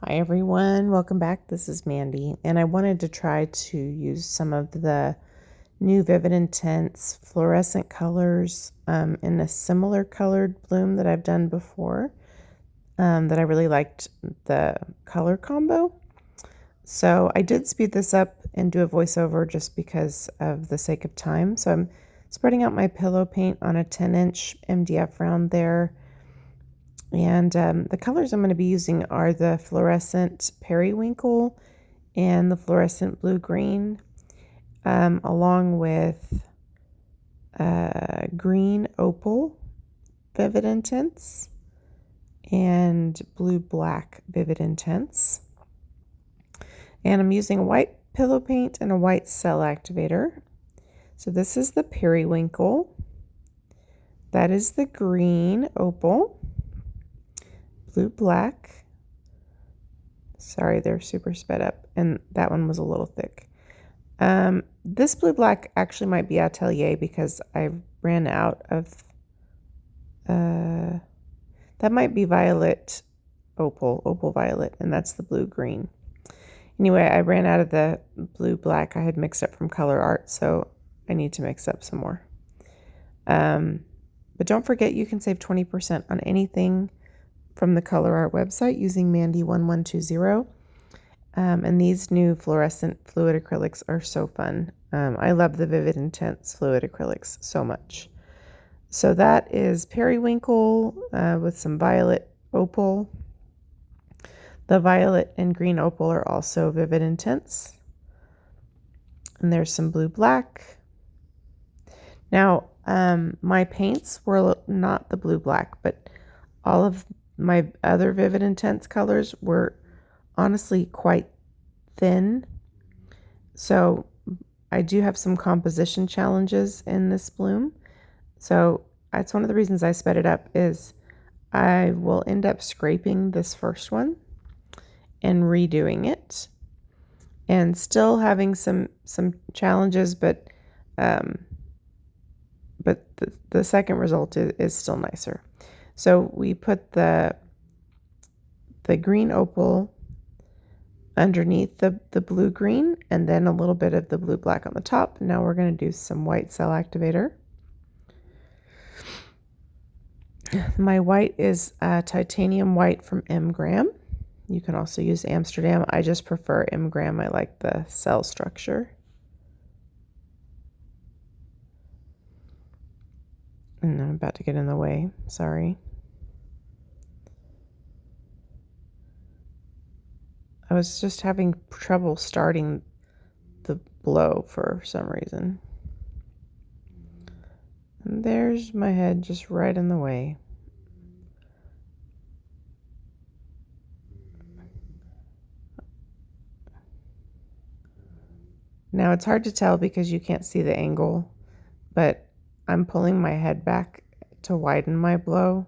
Hi everyone, welcome back. This is Mandy, and I wanted to try to use some of the new Vivid Intense fluorescent colors in a similar colored bloom that I've done before, that I really liked the color combo. So I did speed this up and do a voiceover just because of the sake of time. So I'm spreading out my pillow paint on a 10-inch MDF round there. And the colors I'm going to be using are the Fluorescent Periwinkle and the Fluorescent Blue-Green, along with Green Opal Vivid Intense and Blue-Black Vivid Intense. And I'm using a white pillow paint and a white Cell Activator. So this is the Periwinkle. That is the Green Opal. Blue-Black. Sorry, they're super sped up, and that one was a little thick. This Blue-Black actually might be Atelier because I ran out of, that might be Violet Opal Violet, and that's the Blue-Green. Anyway, I ran out of the Blue-Black I had mixed up from Colourarte, so I need to mix up some more. But don't forget, you can save 20% on anything from the Colourarte website using Mandy1120. And these new fluorescent fluid acrylics are so fun. I love the Vivid Intense fluid acrylics so much. So that is Periwinkle with some Violet Opal. The Violet and Green Opal are also Vivid Intense. And there's some Blue-Black. Now, my paints were not the Blue-Black, but all of my other Vivid Intense colors were honestly quite thin. So I do have some composition challenges in this bloom. So that's one of the reasons I sped it up, is I will end up scraping this first one and redoing it, and still having some challenges, but the second result is still nicer. So we put the Green Opal underneath the blue-green, and then a little bit of the blue-black on the top. Now we're going to do some white Cell Activator. My white is titanium white from M. Graham. You can also use Amsterdam. I just prefer M. Graham. I like the cell structure. And I'm about to get in the way. Sorry. I was just having trouble starting the blow for some reason. And there's my head just right in the way. Now it's hard to tell because you can't see the angle, but I'm pulling my head back to widen my blow.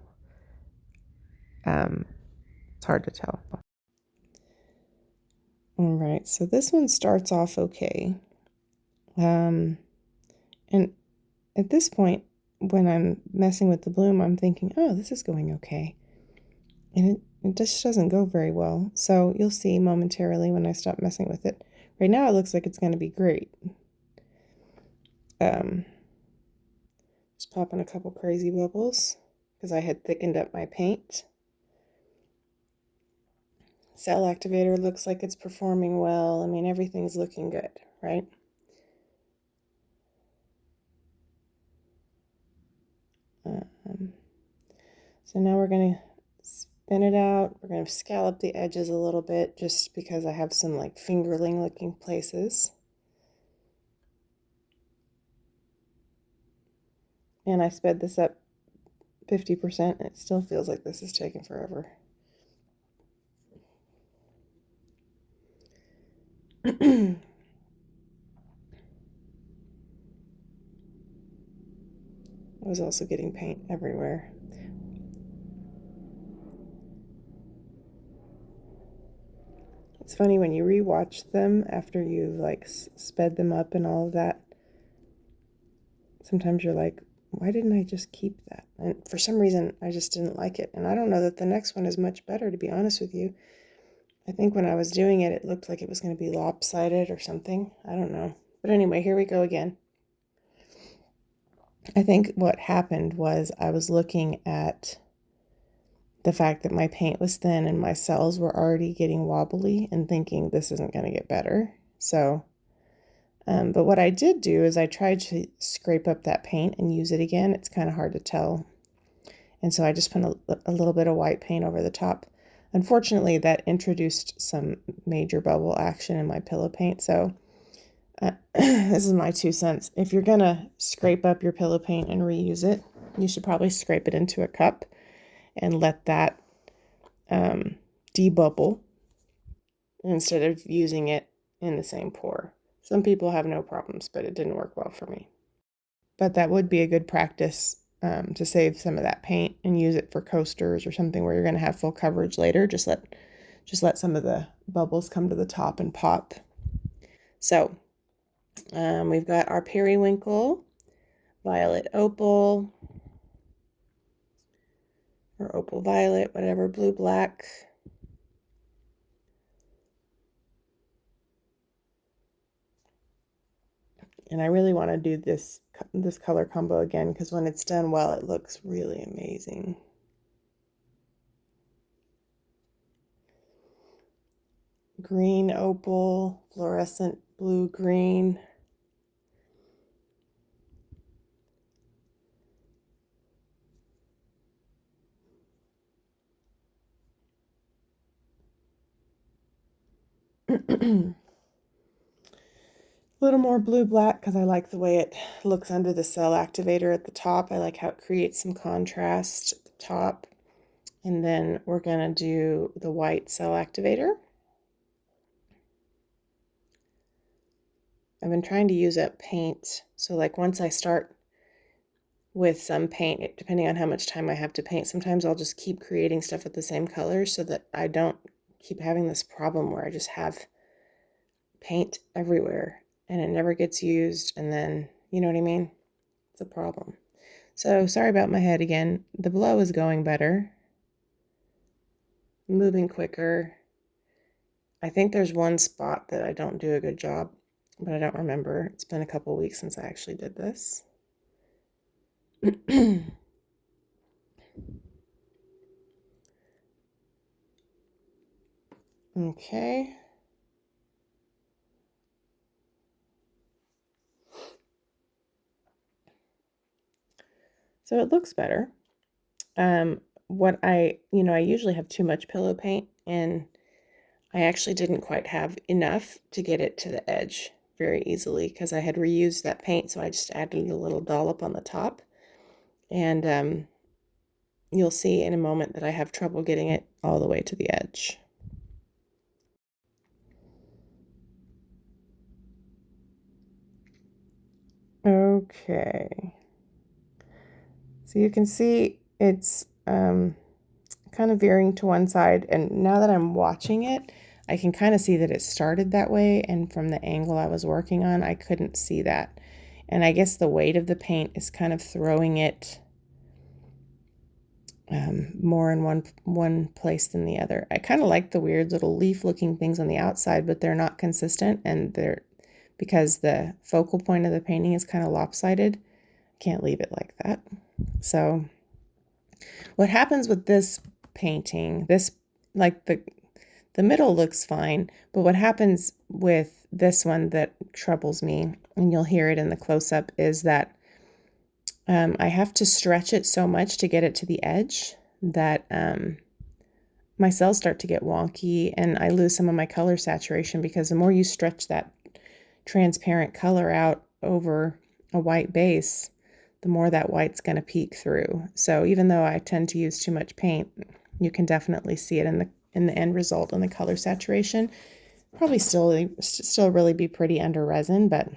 It's hard to tell. All right, so this one starts off okay. And at this point, when I'm messing with the bloom, I'm thinking, oh, this is going okay. And it just doesn't go very well. So you'll see momentarily when I stop messing with it. Right now, it looks like it's going to be great. Just popping a couple crazy bubbles because I had thickened up my paint. Cell Activator looks like it's performing well. I mean, everything's looking good, right? So now we're going to spin it out. We're going to scallop the edges a little bit just because I have some like fingerling looking places. And I sped this up 50%, and it still feels like this is taking forever. I was also getting paint everywhere. It's funny when you rewatch them after you've like sped them up and all of that. Sometimes you're like, why didn't I just keep that? And for some reason, I just didn't like it. And I don't know that the next one is much better, to be honest with you. I think when I was doing it, it looked like it was going to be lopsided or something. I don't know. But anyway, here we go again. I think what happened was I was looking at the fact that my paint was thin and my cells were already getting wobbly and thinking this isn't going to get better. So, but what I did do is I tried to scrape up that paint and use it again. It's kind of hard to tell. And so I just put a little bit of white paint over the top. Unfortunately, that introduced some major bubble action in my pillow paint. So this is my 2 cents. If you're going to scrape up your pillow paint and reuse it, you should probably scrape it into a cup and let that debubble instead of using it in the same pour. Some people have no problems, but it didn't work well for me. But that would be a good practice to save some of that paint and use it for coasters or something where you're going to have full coverage later. Just let some of the bubbles come to the top and pop. So we've got our Periwinkle, Violet Opal, or Opal Violet, whatever, blue black. And I really want to do this color combo again because when it's done well, it looks really amazing. Green opal, fluorescent blue green. A little more blue black because I like the way it looks under the Cell Activator at the top. I like how it creates some contrast at the top. And then we're going to do the white Cell Activator. I've been trying to use up paint. So like once I start with some paint, depending on how much time I have to paint, sometimes I'll just keep creating stuff with the same color so that I don't keep having this problem where I just have paint everywhere and it never gets used, and then, you know what I mean? It's a problem. So sorry about my head again. The blow is going better, moving quicker. I think there's one spot that I don't do a good job, but I don't remember. It's been a couple weeks since I actually did this. Okay. So it looks better. I usually have too much pillow paint, and I actually didn't quite have enough to get it to the edge very easily because I had reused that paint, so I just added a little dollop on the top. And you'll see in a moment that I have trouble getting it all the way to the edge. Okay. So you can see it's kind of veering to one side, and now that I'm watching it, I can kind of see that it started that way, and from the angle I was working on, I couldn't see that. And I guess the weight of the paint is kind of throwing it more in one place than the other. I kind of like the weird little leaf looking things on the outside, but they're not consistent, and because the focal point of the painting is kind of lopsided, I can't leave it like that. So what happens with this painting, like the middle looks fine, but what happens with this one that troubles me, and you'll hear it in the close-up, is that I have to stretch it so much to get it to the edge that my cells start to get wonky, and I lose some of my color saturation because the more you stretch that transparent color out over a white base, the more that white's going to peek through. So even though I tend to use too much paint, you can definitely see it in the end result in the color saturation. Probably still really be pretty under resin, but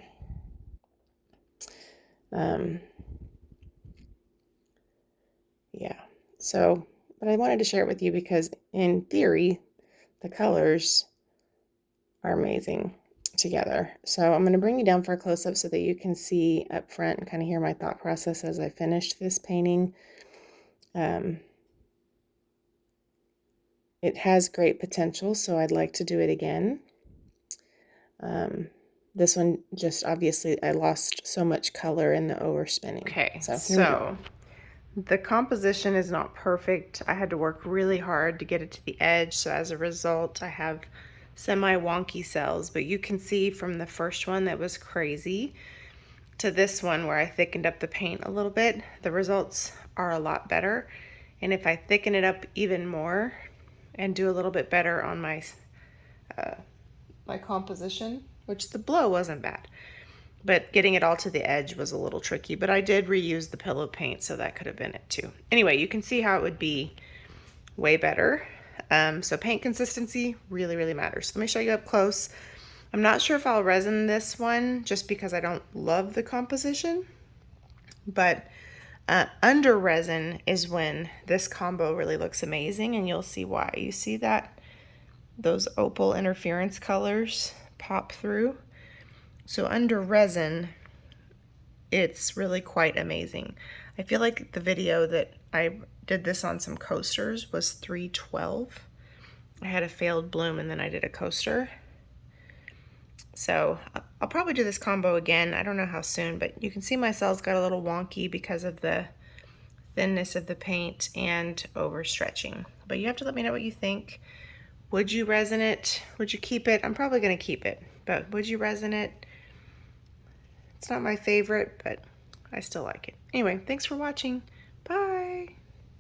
yeah. So, but I wanted to share it with you because in theory, the colors are amazing together. So I'm going to bring you down for a close-up so that you can see up front and kind of hear my thought process as I finished this painting. It has great potential, so I'd like to do it again. This one just obviously I lost so much color in the overspinning. Okay, so the composition is not perfect. I had to work really hard to get it to the edge, so as a result I have semi-wonky cells, but you can see from the first one that was crazy to this one where I thickened up the paint a little bit, the results are a lot better. And if I thicken it up even more and do a little bit better on my my composition, which the blow wasn't bad, but getting it all to the edge was a little tricky, but I did reuse the pillow paint, so that could have been it too. Anyway, you can see how it would be way better. So paint consistency really, really matters. Let me show you up close. I'm not sure if I'll resin this one just because I don't love the composition, but under resin is when this combo really looks amazing, and you'll see why. You see that those opal interference colors pop through? So under resin, it's really quite amazing. I feel like the video that I did this on some coasters was 312. I had a failed bloom and then I did a coaster. So I'll probably do this combo again. I don't know how soon, but you can see my cells got a little wonky because of the thinness of the paint and overstretching. But you have to let me know what you think. Would you resin it? Would you keep it? I'm probably going to keep it, but would you resin it? It's not my favorite, but I still like it. Anyway, thanks for watching. Bye.